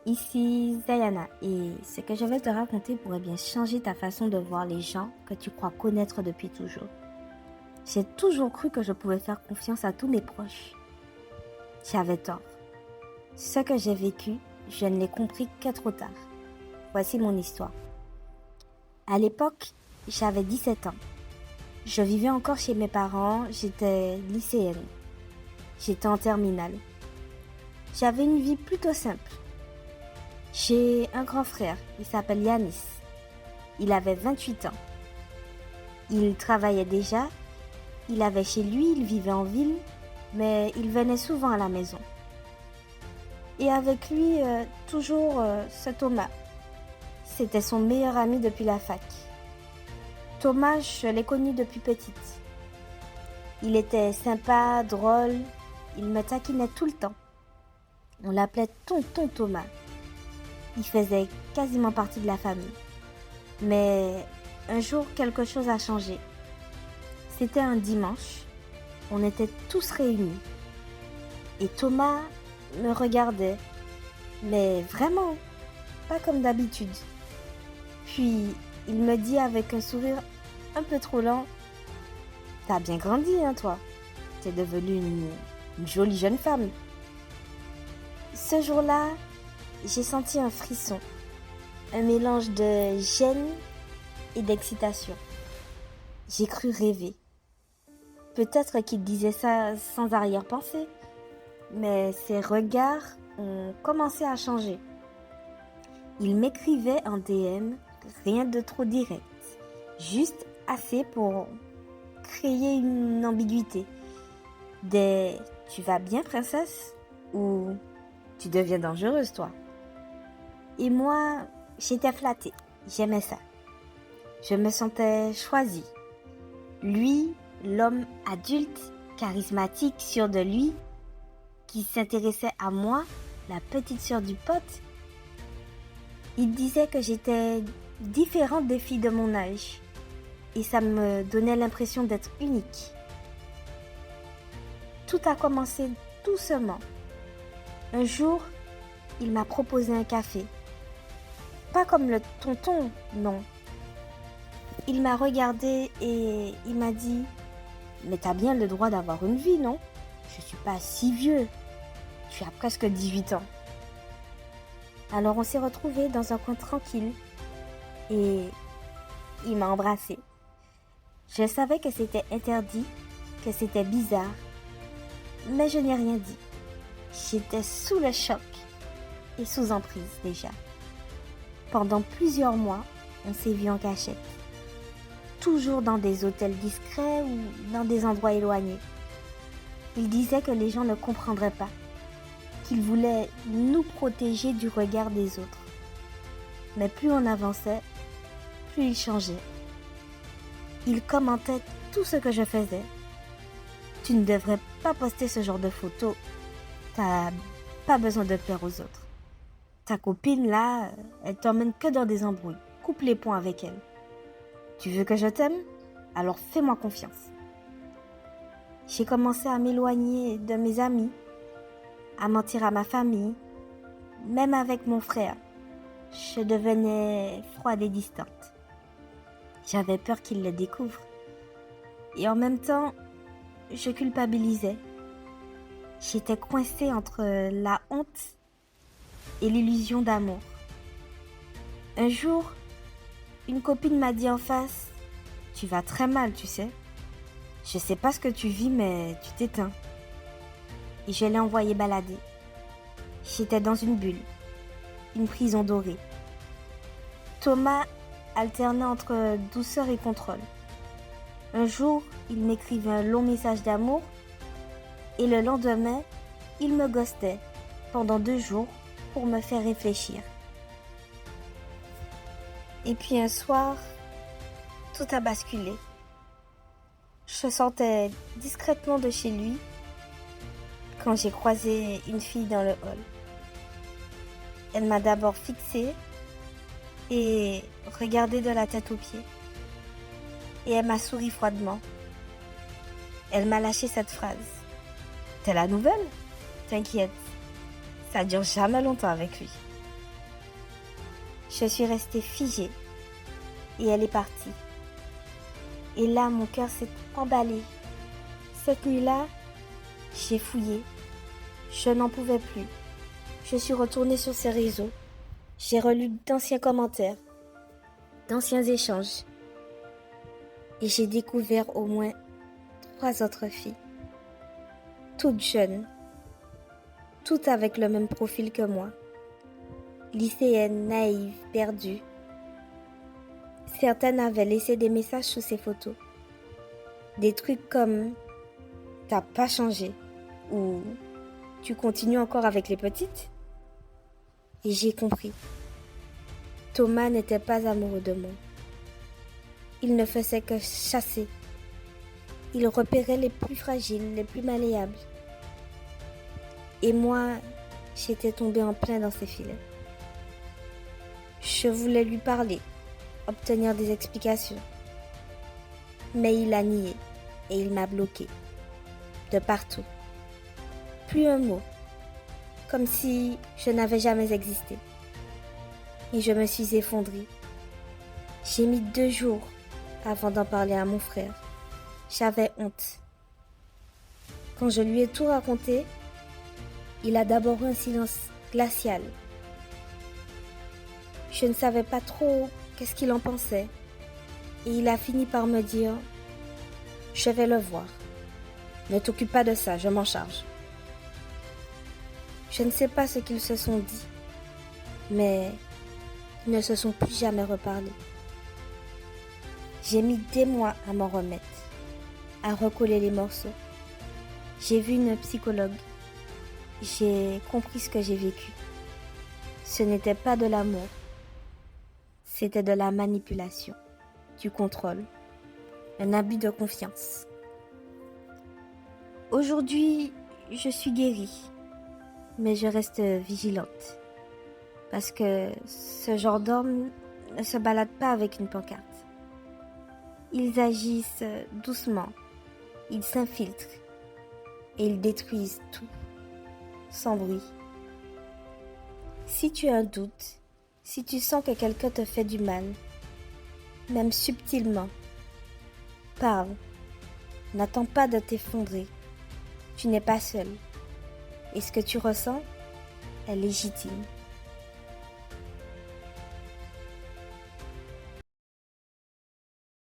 Ici Zayana et ce que je vais te raconter pourrait bien changer ta façon de voir les gens que tu crois connaître depuis toujours. J'ai toujours cru que je pouvais faire confiance à tous mes proches. J'avais tort. Ce que j'ai vécu, je ne l'ai compris que trop tard. Voici mon histoire. À l'époque, j'avais 17 ans. Je vivais encore chez mes parents, j'étais lycéenne. J'étais en terminale. J'avais une vie plutôt simple. J'ai un grand frère, il s'appelle Yanis. Il avait 28 ans. Il travaillait déjà, il avait chez lui, il vivait en ville, mais il venait souvent à la maison. Et avec lui, toujours ce Thomas. C'était son meilleur ami depuis la fac. Thomas, je l'ai connu depuis petite. Il était sympa, drôle, il me taquinait tout le temps. On l'appelait Tonton Thomas. Il faisait quasiment partie de la famille. Mais un jour, quelque chose a changé. C'était un dimanche. On était tous réunis. Et Thomas me regardait. Mais vraiment, pas comme d'habitude. Puis, il me dit avec un sourire un peu trop lent, « T'as bien grandi, hein, toi. T'es devenue une jolie jeune femme. » Ce jour-là, j'ai senti un frisson, un mélange de gêne et d'excitation. J'ai cru rêver. Peut-être qu'il disait ça sans arrière-pensée, mais ses regards ont commencé à changer. Il m'écrivait en DM, rien de trop direct, juste assez pour créer une ambiguïté. Des « Tu vas bien, princesse ?» ou « Tu deviens dangereuse, toi ?» Et moi, j'étais flattée, j'aimais ça. Je me sentais choisie. Lui, l'homme adulte, charismatique, sûr de lui, qui s'intéressait à moi, la petite sœur du pote, il disait que j'étais différente des filles de mon âge et ça me donnait l'impression d'être unique. Tout a commencé doucement. Un jour, il m'a proposé un café. Pas comme le tonton, non. Il m'a regardé et il m'a dit « Mais t'as bien le droit d'avoir une vie, non? Je suis pas si vieux. Tu as presque 18 ans. » Alors on s'est retrouvés dans un coin tranquille et il m'a embrassée. Je savais que c'était interdit, que c'était bizarre, mais je n'ai rien dit. J'étais sous le choc et sous emprise déjà. Pendant plusieurs mois, on s'est vus en cachette. Toujours dans des hôtels discrets ou dans des endroits éloignés. Il disait que les gens ne comprendraient pas, qu'il voulait nous protéger du regard des autres. Mais plus on avançait, plus il changeait. Il commentait tout ce que je faisais. « Tu ne devrais pas poster ce genre de photos. T'as pas besoin de plaire aux autres. Ta copine là, elle t'emmène que dans des embrouilles. Coupe les ponts avec elle. Tu veux que je t'aime? Alors fais-moi confiance. » J'ai commencé à m'éloigner de mes amis, à mentir à ma famille, même avec mon frère. Je devenais froide et distante. J'avais peur qu'il le découvre. Et en même temps, je culpabilisais. J'étais coincée entre la honte et l'illusion d'amour. Un jour, une copine m'a dit en face « Tu vas très mal, tu sais. Je sais pas ce que tu vis, mais tu t'éteins. » Et je l'ai envoyée balader. J'étais dans une bulle, une prison dorée. Thomas alternait entre douceur et contrôle. Un jour, il m'écrivait un long message d'amour et le lendemain, il me ghostait pendant 2 jours pour me faire réfléchir. Et puis un soir, tout a basculé. Je sortais discrètement de chez lui quand j'ai croisé une fille dans le hall. Elle m'a d'abord fixée et regardé de la tête aux pieds. Et elle m'a souri froidement. Elle m'a lâché cette phrase. « T'es la nouvelle? T'inquiète, ça dure jamais longtemps avec lui. » Je suis restée figée et elle est partie. Et là, mon cœur s'est emballé. Cette nuit-là, j'ai fouillé. Je n'en pouvais plus. Je suis retournée sur ses réseaux. J'ai relu d'anciens commentaires, d'anciens échanges. Et j'ai découvert au moins 3 autres filles. Toutes jeunes. Toutes avec le même profil que moi. Lycéennes, naïves, perdues. Certaines avaient laissé des messages sous ces photos. Des trucs comme « T'as pas changé » ou « Tu continues encore avec les petites ?» Et j'ai compris. Thomas n'était pas amoureux de moi. Il ne faisait que chasser. Il repérait les plus fragiles, les plus malléables. Et moi, j'étais tombée en plein dans ses filets. Je voulais lui parler, obtenir des explications. Mais il a nié et il m'a bloquée. De partout. Plus un mot. Comme si je n'avais jamais existé. Et je me suis effondrée. J'ai mis 2 jours avant d'en parler à mon frère. J'avais honte. Quand je lui ai tout raconté, il a d'abord eu un silence glacial. Je ne savais pas trop qu'est-ce qu'il en pensait. Et il a fini par me dire « Je vais le voir. Ne t'occupe pas de ça, je m'en charge. » Je ne sais pas ce qu'ils se sont dit, mais ils ne se sont plus jamais reparlés. J'ai mis des mois à m'en remettre, à recoller les morceaux. J'ai vu une psychologue. J'ai compris ce que j'ai vécu. Ce n'était pas de l'amour, c'était de la manipulation, du contrôle, un abus de confiance. Aujourd'hui, je suis guérie, mais je reste vigilante. Parce que ce genre d'hommes ne se baladent pas avec une pancarte. Ils agissent doucement, ils s'infiltrent et ils détruisent tout, sans bruit. Si tu as un doute, si tu sens que quelqu'un te fait du mal, même subtilement, parle. N'attends pas de t'effondrer. Tu n'es pas seul. Et ce que tu ressens est légitime.